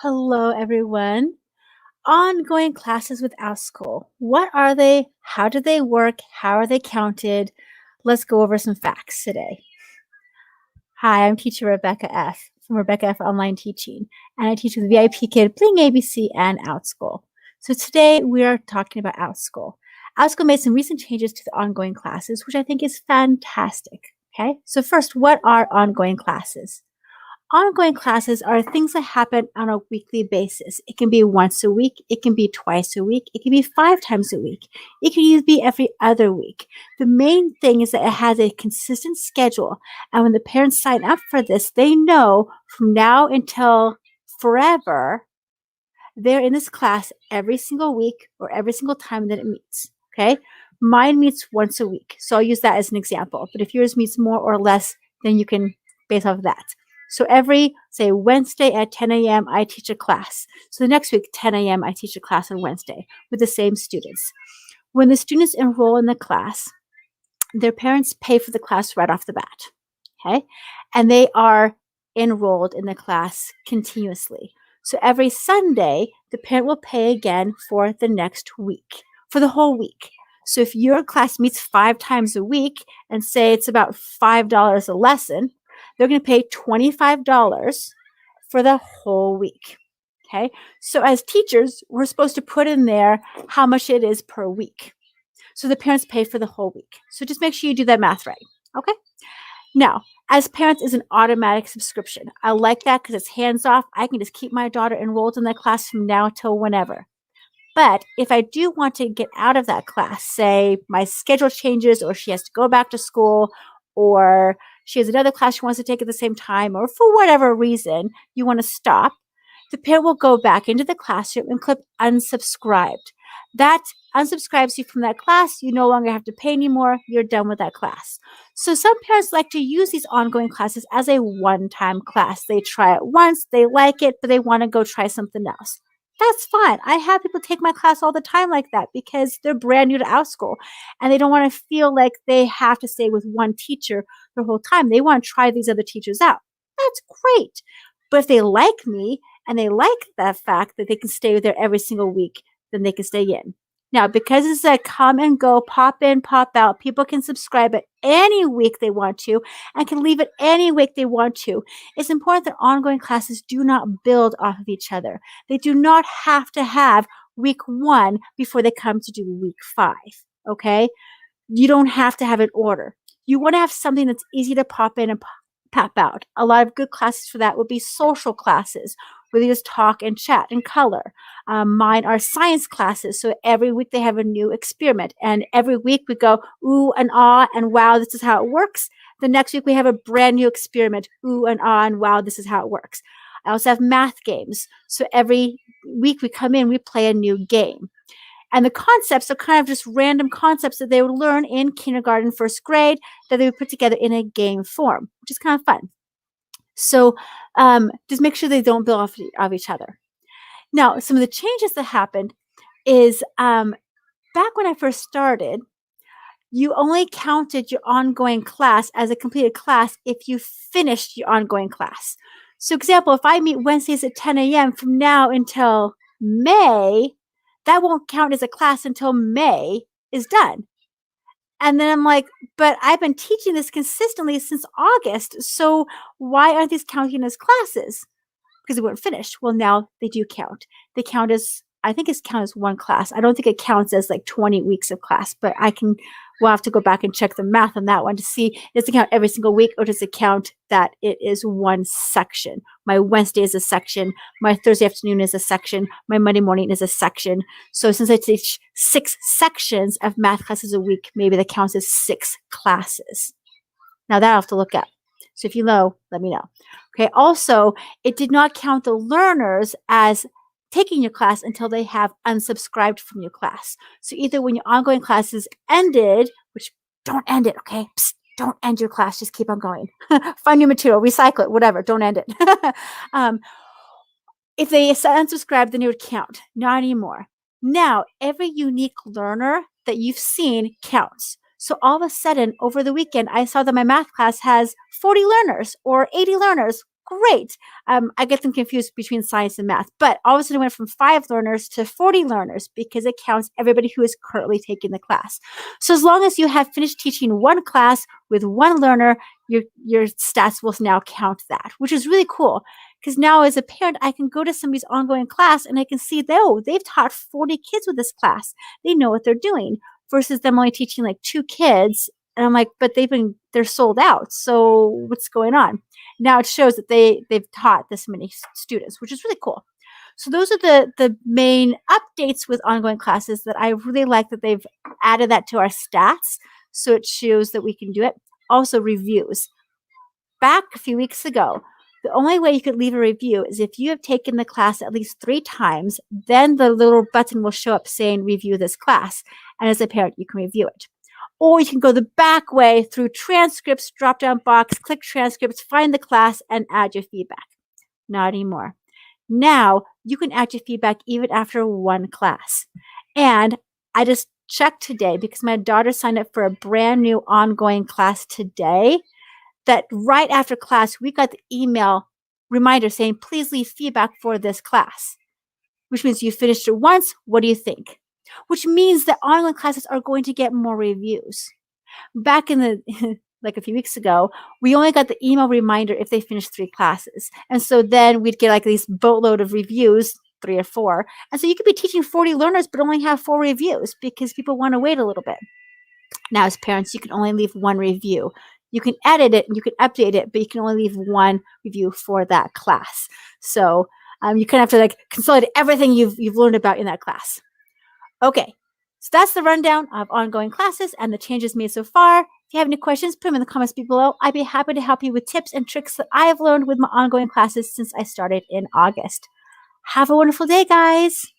Hello, everyone. Ongoing classes with Outschool. What are they? How do they work? How are they counted? Let's go over some facts today. Hi, I'm teacher Rebecca F. from Rebecca F. Online Teaching, and I teach with VIP Kid, Playing ABC, and Outschool. So today we are talking about Outschool. Outschool made some recent changes to the ongoing classes, which I think is fantastic. Okay, so first, what are ongoing classes? Ongoing classes are things that happen on a weekly basis. It can be once a week, it can be twice a week, it can be 5 times a week, it can even be every other week. The main thing is that it has a consistent schedule, and when the parents sign up for this, they know from now until forever they're in this class every single week or every single time that it meets. Okay, mine meets once a week, so I'll use that as an example, but if yours meets more or less, then you can base off of that. So every, say, Wednesday at 10 a.m., I teach a class. So the next week, 10 a.m., I teach a class on Wednesday with the same students. When the students enroll in the class, their parents pay for the class right off the bat, okay? And they are enrolled in the class continuously. So every Sunday, the parent will pay again for the next week, for the whole week. So if your class meets 5 times a week and say it's about $5 a lesson, they're going to pay $25 for the whole week. Okay. So as teachers, we're supposed to put in there how much it is per week. So the parents pay for the whole week. So just make sure you do that math right. Okay. Now, as parents is an automatic subscription. I like that because it's hands off. I can just keep my daughter enrolled in that class from now till whenever. But if I do want to get out of that class, say my schedule changes or she has to go back to school or she has another class she wants to take at the same time, or for whatever reason you want to stop, the parent will go back into the classroom and click unsubscribed. That unsubscribes you from that class. You no longer have to pay anymore. You're done with that class. So some parents like to use these ongoing classes as a one-time class. They try it once, they like it, but they want to go try something else. That's fine. I have people take my class all the time like that because they're brand new to Outschool and they don't want to feel like they have to stay with one teacher the whole time. They want to try these other teachers out. That's great. But if they like me and they like the fact that they can stay there every single week, then they can stay in. Now, because it's a come and go, pop in, pop out, people can subscribe at any week they want to and can leave it any week they want to. It's important that ongoing classes do not build off of each other. They do not have to have week 1 before they come to do week 5, okay? You don't have to have an order. You want to have something that's easy to pop in and pop out. A lot of good classes for that would be social classes, where they just talk and chat and color. Mine are science classes, so every week they have a new experiment, and every week we go ooh and ah and wow, this is how it works. The next week we have a brand new experiment, ooh and ah and wow, this is how it works. I also have math games, so every week we come in, we play a new game. And the concepts are kind of just random concepts that they would learn in kindergarten, first grade, that they would put together in a game form, which is kind of fun. So just make sure they don't build off of each other. Now, some of the changes that happened is back when I first started, you only counted your ongoing class as a completed class if you finished your ongoing class. So example, if I meet Wednesdays at 10 a.m. from now until May, that won't count as a class until May is done. And then I'm like, but I've been teaching this consistently since August. So why aren't these counting as classes? Because they weren't finished. Well, now they do count. They count as, I think it's count as one class. I don't think it counts as like 20 weeks of class, but we'll have to go back and check the math on that one to see, does it count every single week or does it count that it is one section? My Wednesday is a section. My Thursday afternoon is a section. My Monday morning is a section. So since I teach 6 sections of math classes a week, maybe that counts as 6 classes. Now that I'll have to look at. So if you know, let me know. Okay. Also, it did not count the learners as taking your class until they have unsubscribed from your class. So either when your ongoing classes ended, which don't end it, okay? Psst, don't end your class. Just keep on going. Find new material, recycle it, whatever. Don't end it. If they unsubscribed, then it would count. Not anymore. Now, every unique learner that you've seen counts. So all of a sudden, over the weekend, I saw that my math class has 40 learners or 80 learners, Great. I get them confused between science and math, but all of a sudden it went from 5 learners to 40 learners because it counts everybody who is currently taking the class. So as long as you have finished teaching one class with one learner, your stats will now count that, which is really cool. Because now as a parent, I can go to somebody's ongoing class and I can see, oh, they've taught 40 kids with this class. They know what they're doing versus them only teaching like 2 kids. And I'm like, but they're sold out. So what's going on? Now it shows that they've taught this many students, which is really cool. So those are the main updates with ongoing classes that I really like that they've added that to our stats. So it shows that we can do it. Also reviews. Back a few weeks ago, the only way you could leave a review is if you have taken the class at least 3 times, then the little button will show up saying review this class. And as a parent, you can review it. Or you can go the back way through transcripts, drop-down box, click transcripts, find the class, and add your feedback. Not anymore. Now, you can add your feedback even after one class. And I just checked today because my daughter signed up for a brand new ongoing class today, that right after class, we got the email reminder saying, please leave feedback for this class, which means you finished it once. What do you think? Which means that online classes are going to get more reviews. Back in the, like a few weeks ago, we only got the email reminder if they finished 3 classes. And so then we'd get like these boatload of reviews, 3 or 4. And so you could be teaching 40 learners, but only have 4 reviews because people want to wait a little bit. Now, as parents, you can only leave 1 review. You can edit it and you can update it, but you can only leave 1 review for that class. So you kind of have to like consolidate everything you've learned about in that class. Okay, so that's the rundown of ongoing classes and the changes made so far. If you have any questions, put them in the comments below. I'd be happy to help you with tips and tricks that I have learned with my ongoing classes since I started in August. Have a wonderful day, guys.